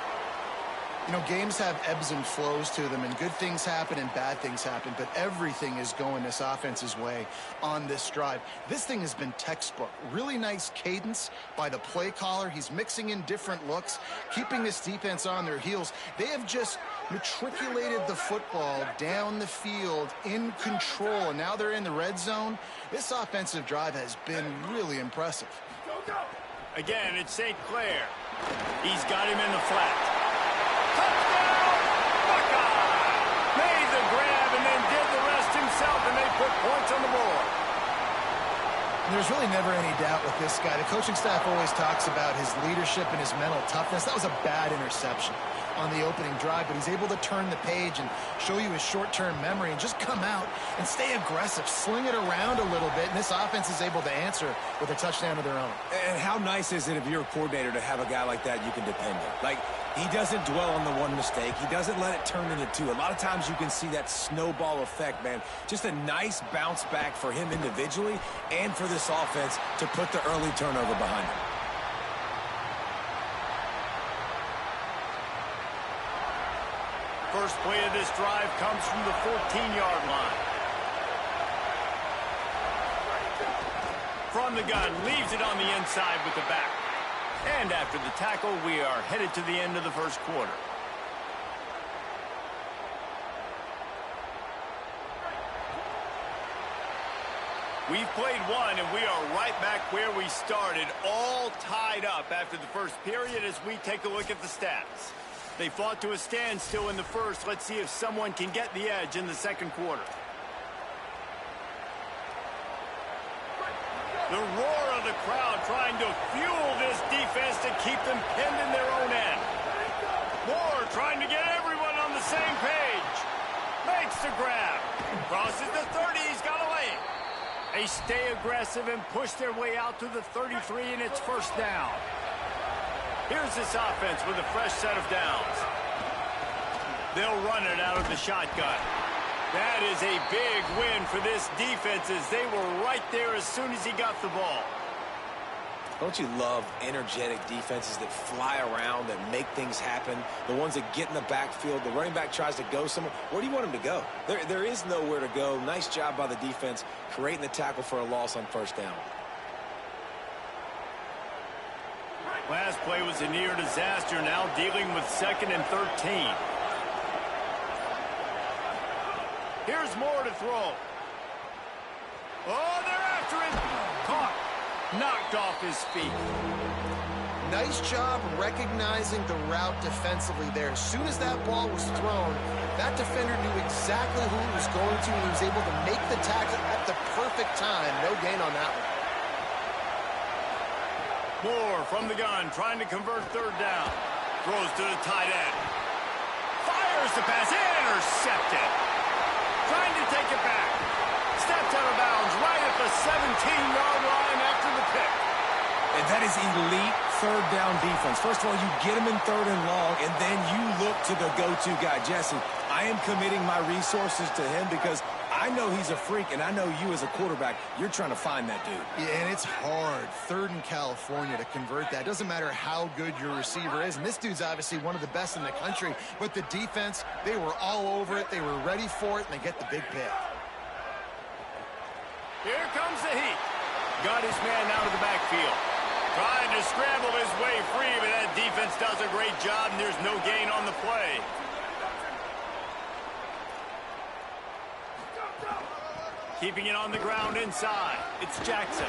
You know, games have ebbs and flows to them, and good things happen and bad things happen, but everything is going this offense's way on this drive. This thing has been textbook. Really nice cadence by the play caller. He's mixing in different looks, keeping this defense on their heels. They have just matriculated the football down the field in control, and now they're in the red zone. This offensive drive has been really impressive. Again, it's St. Clair. He's got him in the flat. Touchdown, Buckeye! Made the grab and then did the rest himself, and they put points on the board. There's really never any doubt with this guy. The coaching staff always talks about his leadership and his mental toughness. That was a bad interception on the opening drive, but he's able to turn the page and show you his short-term memory and just come out and stay aggressive, sling it around a little bit, and this offense is able to answer with a touchdown of their own. And how nice is it if you're a coordinator to have a guy like that you can depend on? Like, he doesn't dwell on the one mistake. He doesn't let it turn into two. A lot of times you can see that snowball effect, man. Just a nice bounce back for him individually and for this offense to put the early turnover behind him. First play of this drive comes from the 14-yard line. From the gun, leaves it on the inside with the back. And after the tackle, we are headed to the end of the first quarter. We've played one, and we are right back where we started, all tied up after the first period as we take a look at the stats. They fought to a standstill in the first. Let's see if someone can get the edge in the second quarter. The roar of the crowd trying to fuel this defense to keep them pinned in their own end. Moore trying to get everyone on the same page. Makes the grab. Crosses the 30. He's got a lane. They stay aggressive and push their way out to the 33, and it's first down. Here's this offense with a fresh set of downs. They'll run it out of the shotgun. That is a big win for this defense as they were right there as soon as he got the ball. Don't you love energetic defenses that fly around, that make things happen? The ones that get in the backfield, the running back tries to go somewhere. Where do you want him to go? There is nowhere to go. Nice job by the defense creating the tackle for a loss on first down. Last play was a near disaster, now dealing with 2nd and 13. Here's Moore to throw. Oh, they're after him. Caught. Knocked off his feet. Nice job recognizing the route defensively there. As soon as that ball was thrown, that defender knew exactly who he was going to, and he was able to make the tackle at the perfect time. No gain on that one. Moore from the gun, trying to convert third down. Throws to the tight end. Fires the pass. Intercepted. Trying to take it back. Stepped out of bounds right at the 17-yard line after the pick. And that is elite third down defense. First of all, you get him in 3rd and long, and then you look to the go-to guy. Jesse, I am committing my resources to him because I know he's a freak, and I know you as a quarterback, you're trying to find that dude. Yeah, and it's hard, 3rd in California, to convert that. Doesn't matter how good your receiver is, and this dude's obviously one of the best in the country, but the defense, they were all over it, they were ready for it, and they get the big pick. Here comes the heat. Got his man out of the backfield. Trying to scramble his way free, but that defense does a great job, and there's no gain on the play. Keeping it on the ground inside. It's Jackson.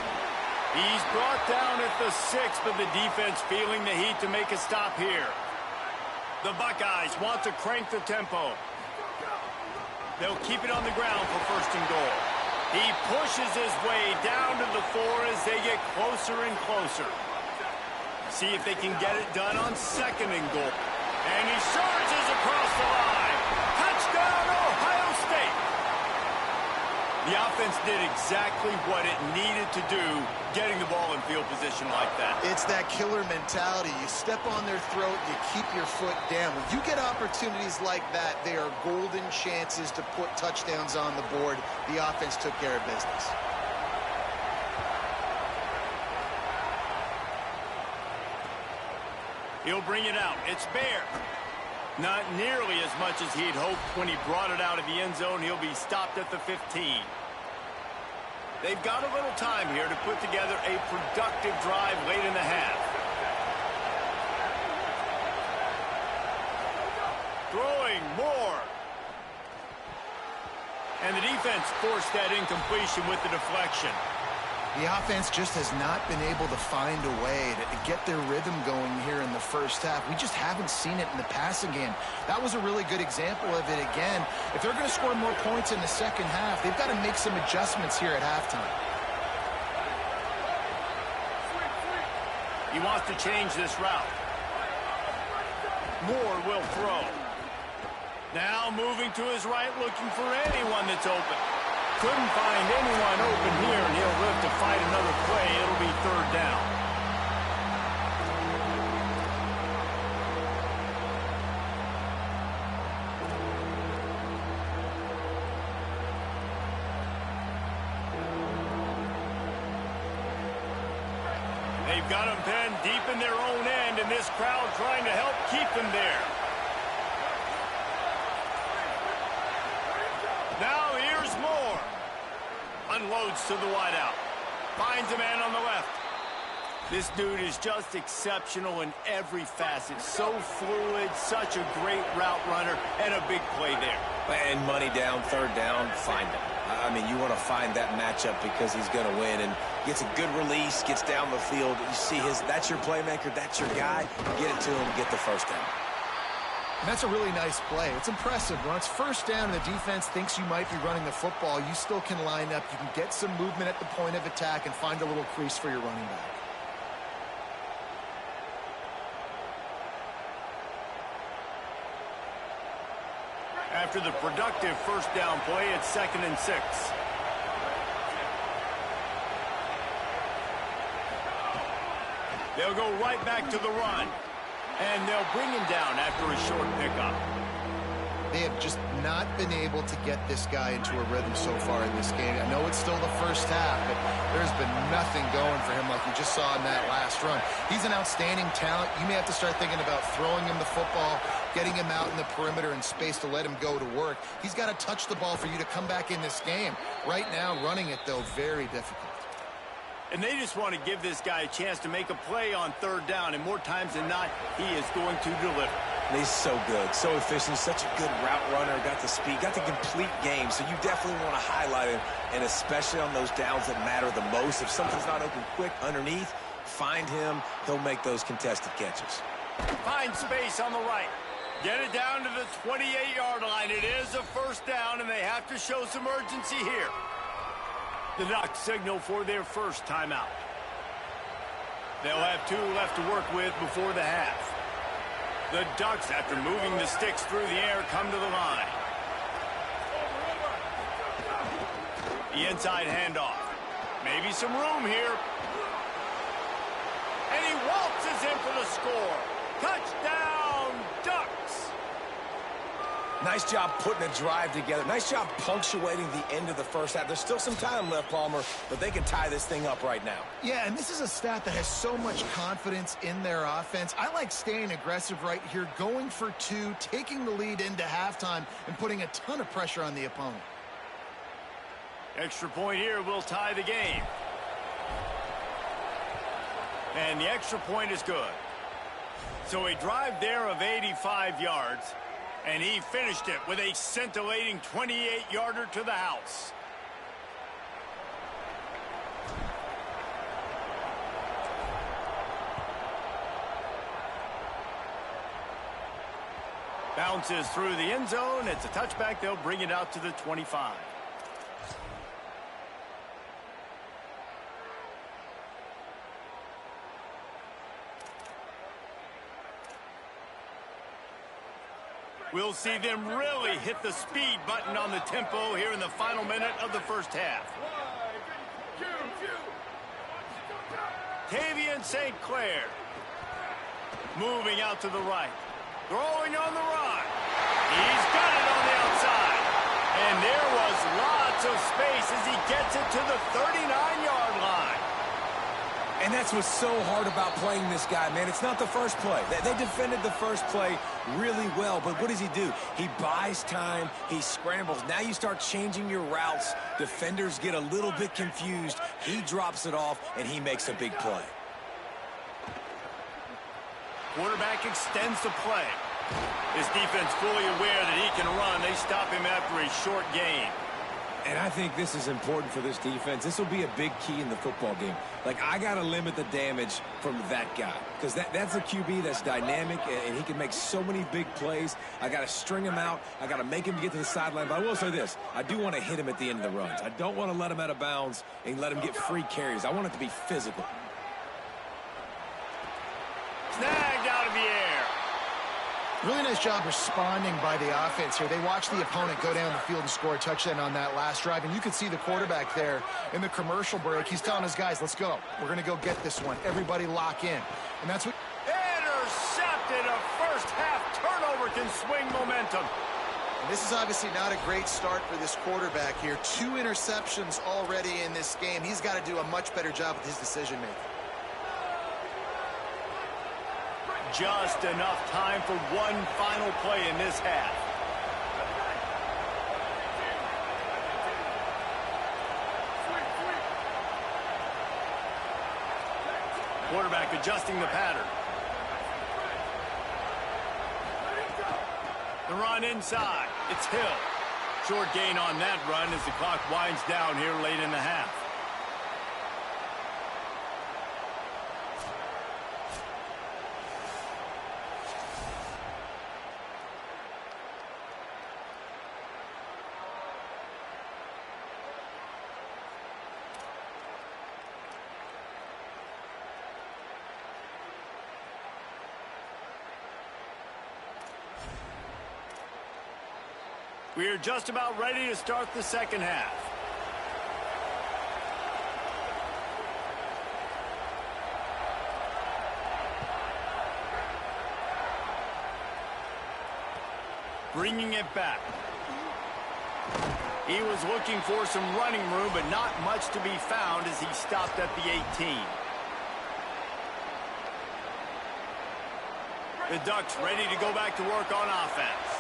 He's brought down at the 6, but the defense feeling the heat to make a stop here. The Buckeyes want to crank the tempo. They'll keep it on the ground for 1st and goal. He pushes his way down to the 4 as they get closer and closer. See if they can get it done on 2nd and goal. And he surges across the line. Touchdown, Ohio State. The offense did exactly what it needed to do, getting the ball in field position like that. It's that killer mentality. You step on their throat, you keep your foot down. When you get opportunities like that, they are golden chances to put touchdowns on the board. The offense took care of business. He'll bring it out. It's Bear. Not nearly as much as he'd hoped when he brought it out of the end zone. He'll be stopped at the 15. They've got a little time here to put together a productive drive late in the half. Throwing Moore. And the defense forced that incompletion with the deflection. The offense just has not been able to find a way to get their rhythm going here in the first half. We just haven't seen it in the passing game. That was a really good example of it again. If they're going to score more points in the second half, they've got to make some adjustments here at halftime. He wants to change this route. Moore will throw. Now moving to his right, looking for anyone that's open. Couldn't find anyone open here, and he'll live to fight another play. It'll be 3rd down. They've got them pinned deep in their own end, and this crowd trying to help keep them there. Now here's Moore. Unloads to the wideout. Finds a man on the left. This dude is just exceptional in every facet. So fluid, such a great route runner, and a big play there. And money down, 3rd down, find him. I mean, you want to find that matchup because he's going to win, and gets a good release, gets down the field. You see that's your playmaker, that's your guy. Get it to him, get the 1st down. And that's a really nice play. It's impressive. When it's first down and the defense thinks you might be running the football, you still can line up. You can get some movement at the point of attack and find a little crease for your running back. After the productive first down play, it's 2nd and 6. They'll go right back to the run. And they'll bring him down after a short pickup. They have just not been able to get this guy into a rhythm so far in this game. I know it's still the first half, but there's been nothing going for him like you just saw in that last run. He's an outstanding talent. You may have to start thinking about throwing him the football, getting him out in the perimeter in space to let him go to work. He's got to touch the ball for you to come back in this game. Right now, running it, though, very difficult. And they just want to give this guy a chance to make a play on 3rd down, and more times than not, he is going to deliver. And he's so good, so efficient, such a good route runner, got the speed, got the complete game, so you definitely want to highlight him, and especially on those downs that matter the most. If something's not open quick underneath, find him, he'll make those contested catches. Find space on the right. Get it down to the 28-yard line. It is a first down, and they have to show some urgency here. The Ducks signal for their first timeout. They'll have 2 left to work with before the half. The Ducks, after moving the sticks through the air, come to the line. The inside handoff. Maybe some room here. And he waltzes in for the score. Touchdown, Ducks! Nice job putting a drive together. Nice job punctuating the end of the first half. There's still some time left, Palmer, but they can tie this thing up right now. Yeah, and this is a staff that has so much confidence in their offense. I like staying aggressive right here, going for 2, taking the lead into halftime, and putting a ton of pressure on the opponent. Extra point here will tie the game. And the extra point is good. So a drive there of 85 yards. And he finished it with a scintillating 28-yarder to the house. Bounces through the end zone. It's a touchback. They'll bring it out to the 25. We'll see them really hit the speed button on the tempo here in the final minute of the first half. Tavian St. Clair moving out to the right. Throwing on the run. He's got it on the outside. And there was lots of space as he gets it to the 39-yard line. And that's what's so hard about playing this guy, man. It's not the first play. They defended the first play really well, but what does he do? He buys time, he scrambles. Now you start changing your routes. Defenders get a little bit confused. He drops it off, and he makes a big play. Quarterback extends the play. His defense fully aware that he can run. They stop him after a short gain. And I think this is important for this defense. This will be a big key in the football game. Like, I got to limit the damage from that guy because that's a QB that's dynamic, and he can make so many big plays. I got to string him out. I got to make him get to the sideline. But I will say this. I do want to hit him at the end of the runs. I don't want to let him out of bounds and let him get free carries. I want it to be physical. Snagged out of the air. Really nice job responding by the offense here. They watched the opponent go down the field and score a touchdown on that last drive. And you could see the quarterback there in the commercial break. He's telling his guys, let's go. We're going to go get this one. Everybody lock in. And that's what... Intercepted. A first half turnover can swing momentum. And this is obviously not a great start for this quarterback here. 2 interceptions already in this game. He's got to do a much better job with his decision-making. Just enough time for one final play in this half. Quarterback adjusting the pattern. The run inside. It's Hill. Short gain on that run as the clock winds down here late in the half. We are just about ready to start the second half. Bringing it back. He was looking for some running room, but not much to be found as he stopped at the 18. The Ducks ready to go back to work on offense.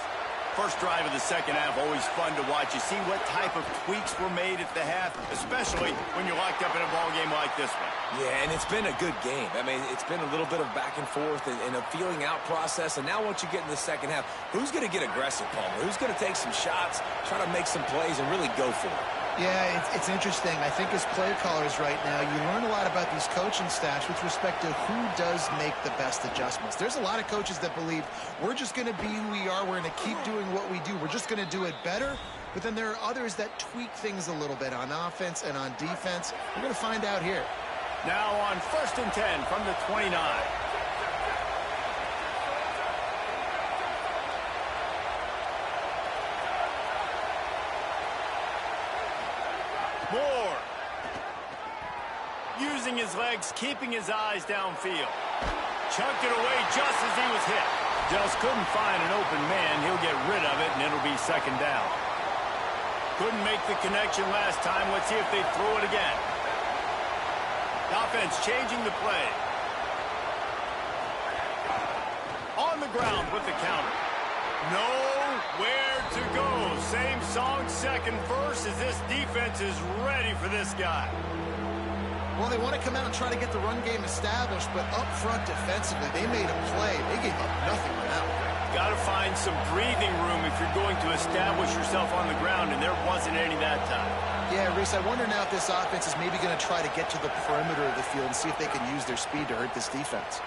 First drive of the second half, always fun to watch. You see what type of tweaks were made at the half, especially when you're locked up in a ball game like this one. Yeah, and it's been a good game. I mean, it's been a little bit of back and forth and a feeling out process. And now once you get in the second half, who's going to get aggressive, Palmer? Who's going to take some shots, try to make some plays, and really go for it? Yeah, it's interesting. I think as play callers right now, you learn a lot about these coaching staffs with respect to who does make the best adjustments. There's a lot of coaches that believe we're just going to be who we are. We're going to keep doing what we do. We're just going to do it better. But then there are others that tweak things a little bit on offense and on defense. We're going to find out here. Now on 1st and 10 from the 29. Moore. Using his legs, keeping his eyes downfield. Chucked it away just as he was hit. Just couldn't find an open man. He'll get rid of it, and it'll be second down. Couldn't make the connection last time. Let's see if they throw it again. Offense changing the play. On the ground with the counter. Nowhere to go. Same song, second verse, as this defense is ready for this guy. Well, they want to come out and try to get the run game established, but up front defensively, they made a play. They gave up nothing on that one. Got to find some breathing room if you're going to establish yourself on the ground, and there wasn't any that time. Yeah, Reese, I wonder now if this offense is maybe going to try to get to the perimeter of the field and see if they can use their speed to hurt this defense.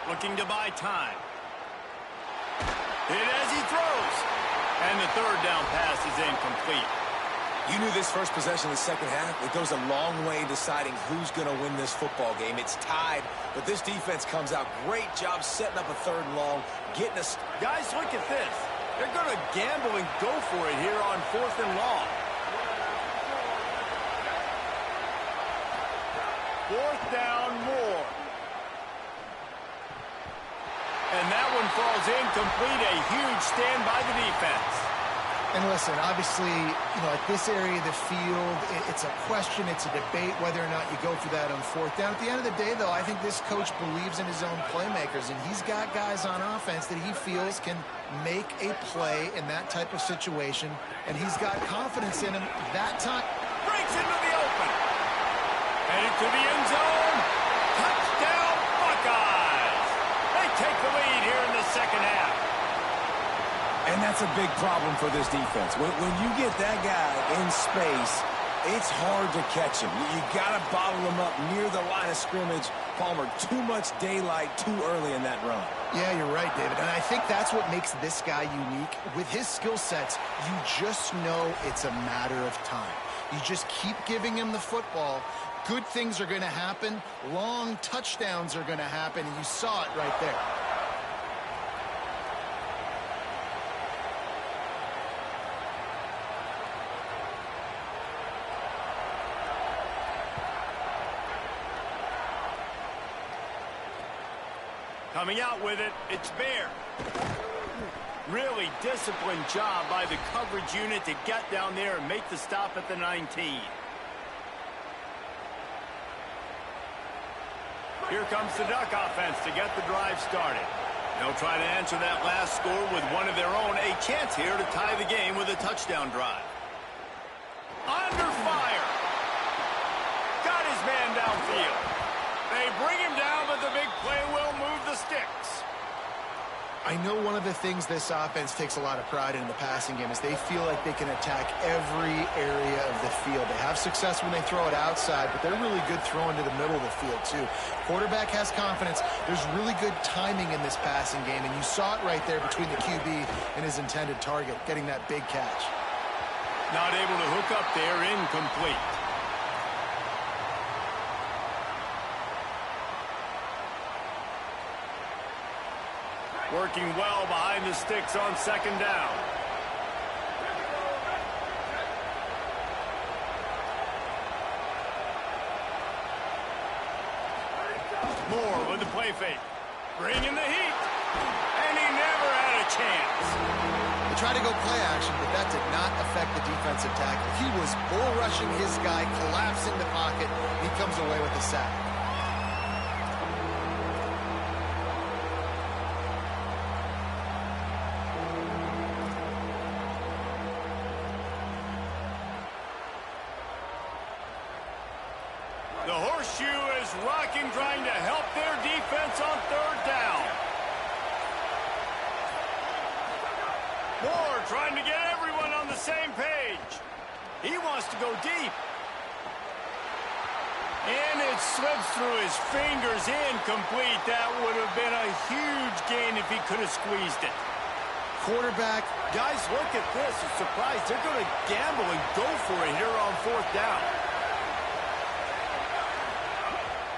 Looking to buy time. Hit as he throws. And the third down pass is incomplete. You knew this first possession of the second half. It goes a long way in deciding who's going to win this football game. It's tied, but this defense comes out. Great job setting up a third and long, getting us. Guys, look at this. They're going to gamble and go for it here on 4th and long. 4th down, Moore. And that one falls incomplete. A huge stand by the defense. And listen, obviously, at this area of the field, it's a question, it's a debate whether or not you go for that on 4th down. At the end of the day, though, I think this coach believes in his own playmakers, and he's got guys on offense that he feels can make a play in that type of situation, and he's got confidence in him that time. Breaks into the open. Headed to the end zone. Touchdown, Buckeyes. They take the lead here in the second half. And that's a big problem for this defense. When you get that guy in space, it's hard to catch him. You got to bottle him up near the line of scrimmage. Palmer, too much daylight too early in that run. Yeah, you're right, David. And I think that's what makes this guy unique. With his skill sets, you just know it's a matter of time. You just keep giving him the football. Good things are going to happen. Long touchdowns are going to happen. And you saw it right there. Coming out with it, it's Bear. Really disciplined job by the coverage unit to get down there and make the stop at the 19. Here comes the Duck offense to get the drive started. They'll try to answer that last score with one of their own. A chance here to tie the game with a touchdown drive. Under fire. Got his man downfield. They bring him down, but the big play will move the sticks. I know one of the things this offense takes a lot of pride in the passing game is they feel like they can attack every area of the field. They have success when they throw it outside, but they're really good throwing to the middle of the field, too. Quarterback has confidence. There's really good timing in this passing game, and you saw it right there between the QB and his intended target, getting that big catch. Not able to hook up there, incomplete. Working well behind the sticks on second down. Moore with the play fake. Bringing the heat. And he never had a chance. They tried to go play action, but that did not affect the defensive tackle. He was bull rushing his guy, collapsing the pocket. He comes away with the sack. The horseshoe is rocking, trying to help their defense on third down. Moore trying to get everyone on the same page. He wants to go deep. And it slips through his fingers, incomplete. That would have been a huge gain if he could have squeezed it. Quarterback. Guys, look at this. A surprise. They're going to gamble and go for it here on fourth down.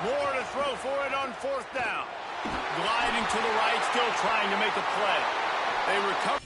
Moore to throw for it on fourth down. Gliding to the right, still trying to make a play. They recover.